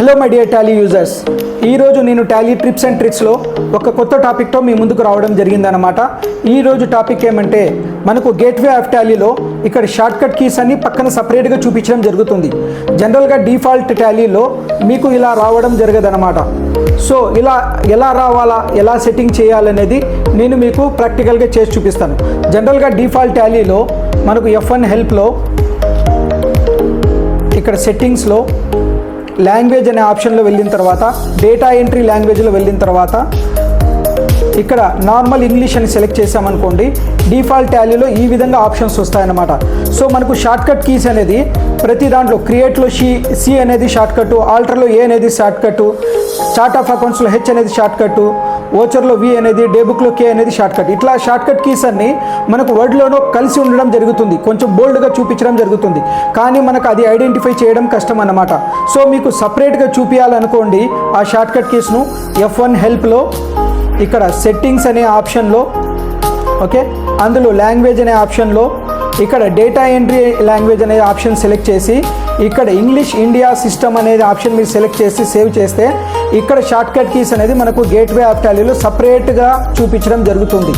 Hello my dear Tally users, ఈరోజు నేను Tally trips and ట్రిక్స్లో ఒక కొత్త టాపిక్తో మీ ముందుకు రావడం జరిగిందనమాట. ఈరోజు టాపిక్ ఏమంటే మనకు గేట్వే ఆఫ్ టాలీలో ఇక్కడ షార్ట్కట్ కీస్ అన్ని పక్కన సపరేట్గా చూపించడం జరుగుతుంది. జనరల్గా డిఫాల్ట్ టాలీలో మీకు ఇలా రావడం జరగదనమాట. సో ఇలా ఎలా రావాలా, ఎలా సెట్టింగ్ చేయాలనేది నేను మీకు ప్రాక్టికల్గా చేసి చూపిస్తాను. జనరల్గా డిఫాల్ట్ టాలీలో మనకు F1 హెల్ప్లో ఇక్కడ సెట్టింగ్స్లో లాంగ్వేజ్ అనే ఆప్షన్లో వెళ్ళిన తర్వాత డేటా ఎంట్రీ లాంగ్వేజ్లో వెళ్ళిన తర్వాత ఇక్కడ నార్మల్ ఇంగ్లీష్ అని సెలెక్ట్ చేసామనుకోండి, డిఫాల్ట్ టాలీలో ఈ విధంగా ఆప్షన్స్ వస్తాయన్నమాట. సో మనకు షార్ట్కట్ కీస్ అనేది ప్రతి దాంట్లో క్రియేట్లో సి అనేది షార్ట్కట్, ఆల్టర్లో ఏ అనేది షార్ట్కట్, చార్ట్ ఆఫ్ అకౌంట్స్లో హెచ్ అనేది షార్ట్కట్, ఓచర్లో వి అనేది, డే బుక్లో కే అనేది షార్ట్కట్. ఇట్లా షార్ట్కట్ కీస్ అన్ని మనకు వర్డ్లోనూ కలిసి ఉండడం జరుగుతుంది, కొంచెం బోల్డ్గా చూపించడం జరుగుతుంది. కానీ మనకు అది ఐడెంటిఫై చేయడం కష్టం అన్నమాట. సో మీకు సపరేట్గా చూపించాలనుకోండి ఆ షార్ట్కట్ కీస్ను F1 హెల్ప్లో ఇక్కడ సెట్టింగ్స్ అనే ఆప్షన్లో ఓకే, అందులో లాంగ్వేజ్ అనే ఆప్షన్లో ఇక్కడ డేటా ఎంట్రీ లాంగ్వేజ్ అనే ఆప్షన్ సెలెక్ట్ చేసి ఇక్కడ ఇంగ్లీష్ ఇండియా సిస్టమ్ అనేది ఆప్షన్ మీరు సెలెక్ట్ చేసి సేవ్ చేస్తే ఇక్కడ షార్ట్కట్ కీస్ అనేది మనకు గేట్వే ఆఫ్ టాలీలో సపరేట్గా చూపించడం జరుగుతుంది.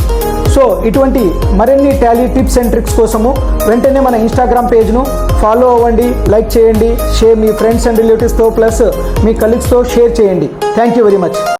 సో ఇటువంటి మరిన్ని టాలీ టిప్స్ అండ్ ట్రిక్స్ కోసము వెంటనే మన ఇన్స్టాగ్రామ్ పేజ్ను ఫాలో అవ్వండి, లైక్ చేయండి, షేర్ మీ ఫ్రెండ్స్ అండ్ రిలేటివ్స్తో ప్లస్ మీ కలీగ్స్తో షేర్ చేయండి. Thank you very much.